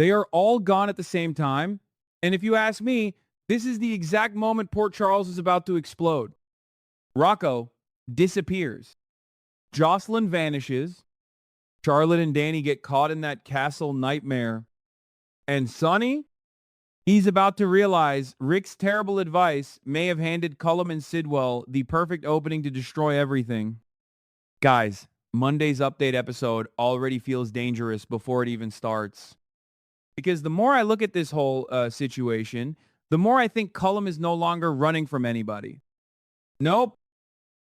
They are all gone at the same time. And if you ask me, this is the exact moment Port Charles is about to explode. Rocco disappears. Jocelyn vanishes. Charlotte and Danny get caught in that castle nightmare. And Sonny, he's about to realize Rick's terrible advice may have handed Cullum and Sidwell the perfect opening to destroy everything. Guys, Monday's update episode already feels dangerous before it even starts. Because the more I look at this whole situation, the more I think Cullum is no longer running from anybody. Nope.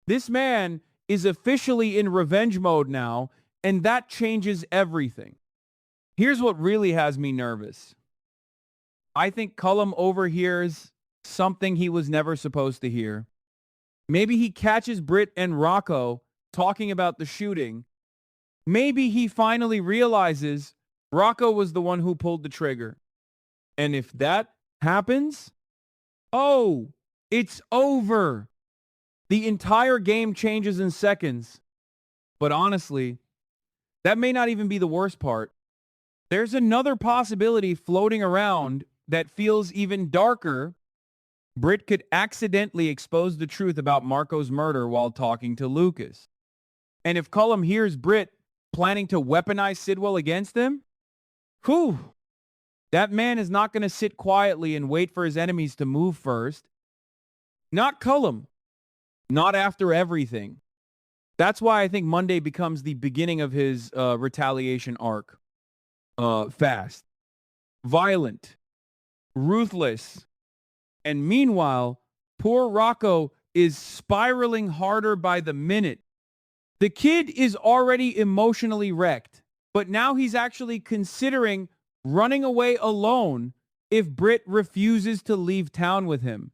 This man is officially in revenge mode now, and that changes everything. Here's what really has me nervous. I think Cullum overhears something he was never supposed to hear. Maybe he catches Britt and Rocco talking about the shooting. Maybe he finally realizes Rocco was the one who pulled the trigger. And if that happens, oh, it's over. The entire game changes in seconds. But honestly, that may not even be the worst part. There's another possibility floating around that feels even darker. Britt could accidentally expose the truth about Marco's murder while talking to Lucas. And if Cullum hears Britt planning to weaponize Sidwell against him, whew, that man is not going to sit quietly and wait for his enemies to move first. Not Cullum. Not after everything. That's why I think Monday becomes the beginning of his retaliation arc. Fast, violent, ruthless. And meanwhile, poor Rocco is spiraling harder by the minute. The kid is already emotionally wrecked, but now he's actually considering running away alone if Britt refuses to leave town with him.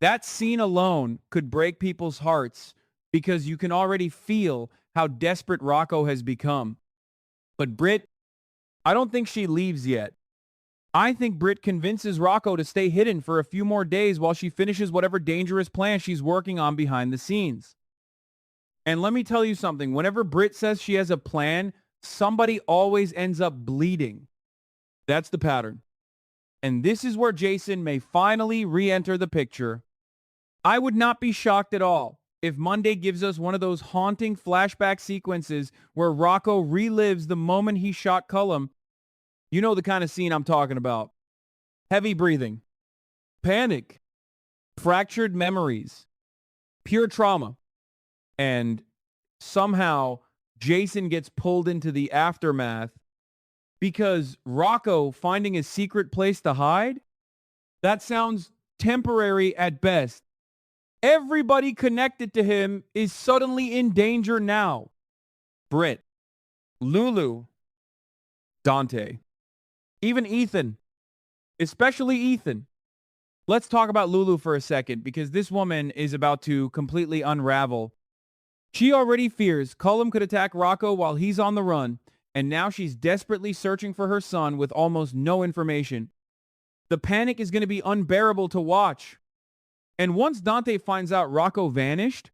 That scene alone could break people's hearts because you can already feel how desperate Rocco has become. But Britt, I don't think she leaves yet. I think Britt convinces Rocco to stay hidden for a few more days while she finishes whatever dangerous plan she's working on behind the scenes. And let me tell you something. Whenever Britt says she has a plan, somebody always ends up bleeding. That's the pattern. And this is where Jason may finally re-enter the picture. I would not be shocked at all if Monday gives us one of those haunting flashback sequences where Rocco relives the moment he shot Cullum. You know the kind of scene I'm talking about. Heavy breathing, panic, fractured memories, pure trauma. And somehow Jason gets pulled into the aftermath because Rocco finding a secret place to hide, that sounds temporary at best. Everybody connected to him is suddenly in danger now. Britt, Lulu, Dante, even Ethan, especially Ethan. Let's talk about Lulu for a second because this woman is about to completely unravel. She already fears Cullum could attack Rocco while he's on the run, and now she's desperately searching for her son with almost no information. The panic is going to be unbearable to watch. And once Dante finds out Rocco vanished,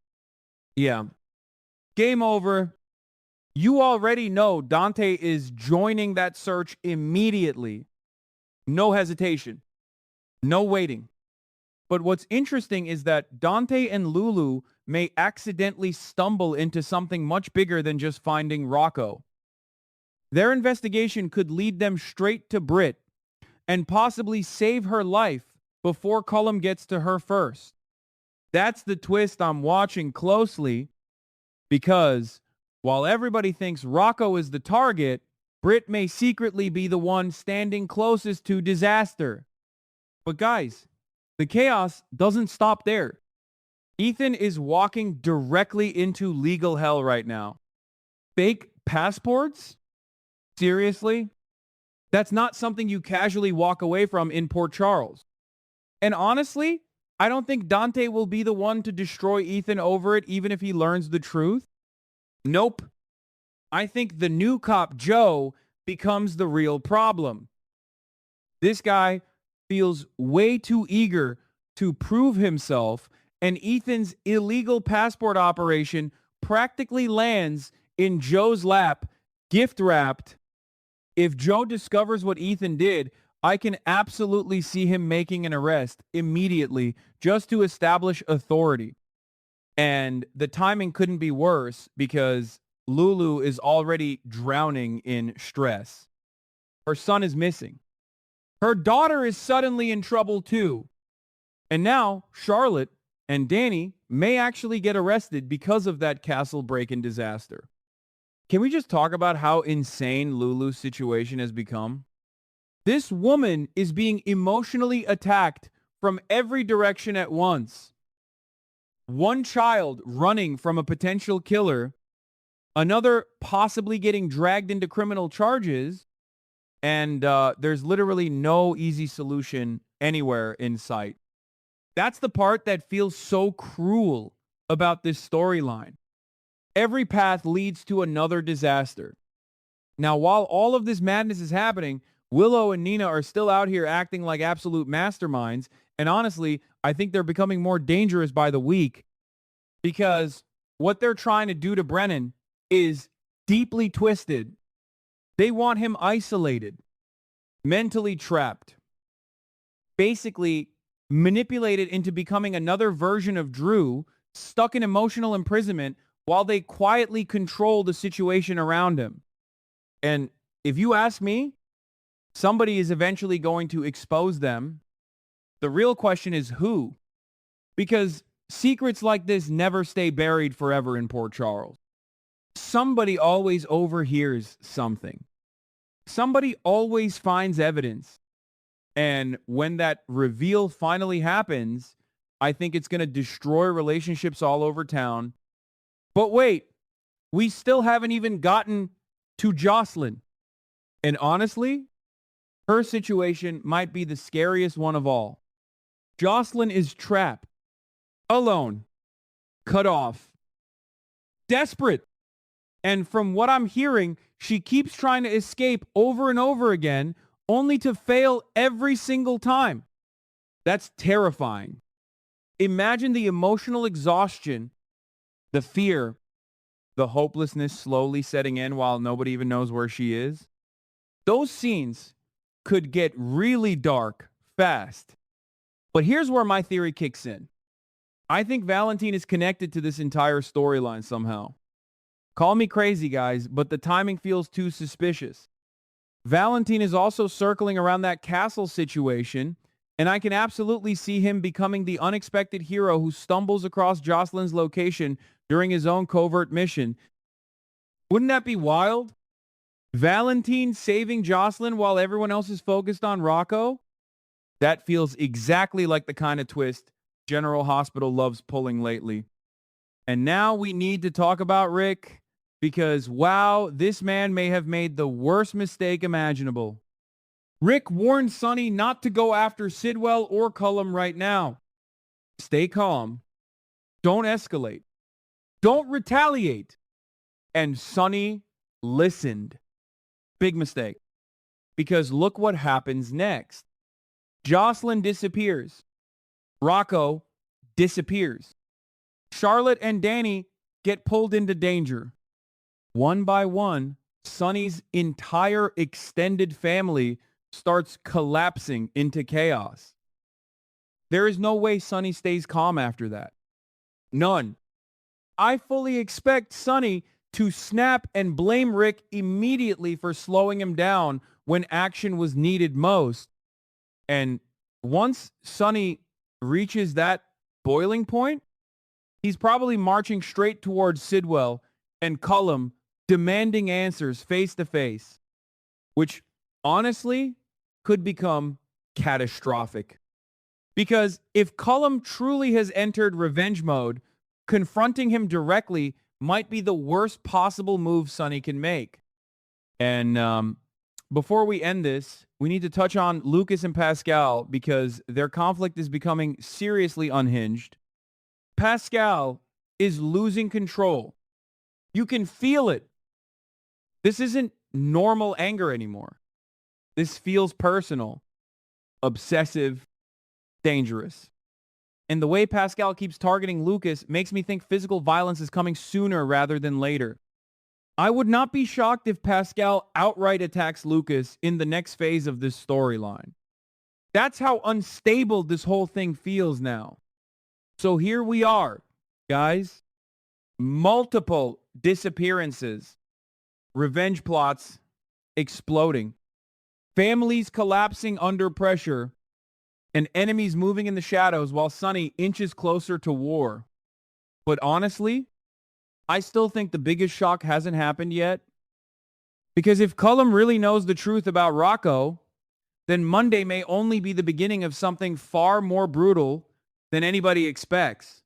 yeah, game over. You already know Dante is joining that search immediately. No hesitation. No waiting. But what's interesting is that Dante and Lulu may accidentally stumble into something much bigger than just finding Rocco. Their investigation could lead them straight to Britt and possibly save her life before Cullum gets to her first. That's the twist I'm watching closely because while everybody thinks Rocco is the target, Britt may secretly be the one standing closest to disaster. But guys, the chaos doesn't stop there. Ethan is walking directly into legal hell right now. Fake passports? Seriously? That's not something you casually walk away from in Port Charles. And honestly, I don't think Dante will be the one to destroy Ethan over it, even if he learns the truth. Nope. I think the new cop, Joe, becomes the real problem. This guy feels way too eager to prove himself, and Ethan's illegal passport operation practically lands in Joe's lap, gift-wrapped. If Joe discovers what Ethan did, I can absolutely see him making an arrest immediately just to establish authority. And the timing couldn't be worse because Lulu is already drowning in stress. Her son is missing. Her daughter is suddenly in trouble too. And now Charlotte and Danny may actually get arrested because of that castle break-in disaster. Can we just talk about how insane Lulu's situation has become? This woman is being emotionally attacked from every direction at once. One child running from a potential killer, another possibly getting dragged into criminal charges, and there's literally no easy solution anywhere in sight. That's the part that feels so cruel about this storyline. Every path leads to another disaster. Now, while all of this madness is happening, Willow and Nina are still out here acting like absolute masterminds. And honestly, I think they're becoming more dangerous by the week because what they're trying to do to Brennan is deeply twisted. They want him isolated, mentally trapped, basically manipulated into becoming another version of Drew, stuck in emotional imprisonment while they quietly control the situation around him. And if you ask me, somebody is eventually going to expose them. The real question is who? Because secrets like this never stay buried forever in Port Charles. Somebody always overhears something. Somebody always finds evidence. And when that reveal finally happens, I think it's going to destroy relationships all over town. But wait, we still haven't even gotten to Jocelyn. And honestly, her situation might be the scariest one of all. Jocelyn is trapped, alone, cut off, desperate. And from what I'm hearing, she keeps trying to escape over and over again, only to fail every single time. That's terrifying. Imagine the emotional exhaustion, the fear, the hopelessness slowly setting in while nobody even knows where she is. Those scenes could get really dark fast. But here's where my theory kicks in. I think Valentine is connected to this entire storyline somehow. Call me crazy, guys, but the timing feels too suspicious. Valentine is also circling around that castle situation, and I can absolutely see him becoming the unexpected hero who stumbles across Jocelyn's location during his own covert mission. Wouldn't that be wild? Valentine saving Jocelyn while everyone else is focused on Rocco? That feels exactly like the kind of twist General Hospital loves pulling lately. And now we need to talk about Rick, because wow, this man may have made the worst mistake imaginable. Rick warned Sonny not to go after Sidwell or Cullum right now. Stay calm. Don't escalate. Don't retaliate. And Sonny listened. Big mistake. Because look what happens next. Jocelyn disappears. Rocco disappears. Charlotte and Danny get pulled into danger. One by one, Sonny's entire extended family starts collapsing into chaos. There is no way Sonny stays calm after that. None. I fully expect Sonny to snap and blame Rick immediately for slowing him down when action was needed most. And once Sonny reaches that boiling point, he's probably marching straight towards Sidwell and Cullum, demanding answers face to face, which honestly could become catastrophic. Because if Cullum truly has entered revenge mode, confronting him directly might be the worst possible move Sonny can make. And before we end this, we need to touch on Lucas and Pascal because their conflict is becoming seriously unhinged. Pascal is losing control. You can feel it. This isn't normal anger anymore. This feels personal, obsessive, dangerous. And the way Pascal keeps targeting Lucas makes me think physical violence is coming sooner rather than later. I would not be shocked if Pascal outright attacks Lucas in the next phase of this storyline. That's how unstable this whole thing feels now. So here we are, guys. Multiple disappearances, revenge plots exploding, families collapsing under pressure, and enemies moving in the shadows while Sunny inches closer to war. But honestly, I still think the biggest shock hasn't happened yet. Because if Cullum really knows the truth about Rocco, then Monday may only be the beginning of something far more brutal than anybody expects.